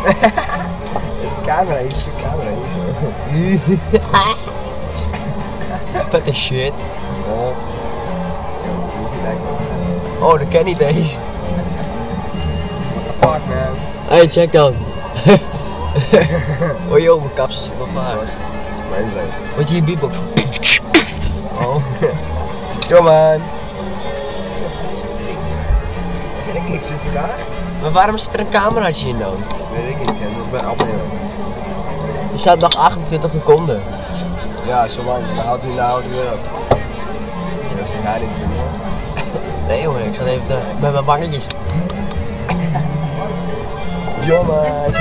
Oh. Is de camera, is de camera niet zo. Vette shit. Oh. Oh, dat ken ik deze. What the fuck, man? Hey, check dan. Oh joh, mijn kapsel zit wel vaak. Wat je hier beatbox? Oh. Kom aan. En ik kijk zo vandaag. Maar waarom zit er een cameraatje in dan? Weet ik niet, ik ben opnemen. Er staat nog 28 seconden. Ja, zo lang. Dan houdt hij weer op. Dat is hij niet doen hoor. Nee jongen, ik zat even met mijn wangetjes. Jongen.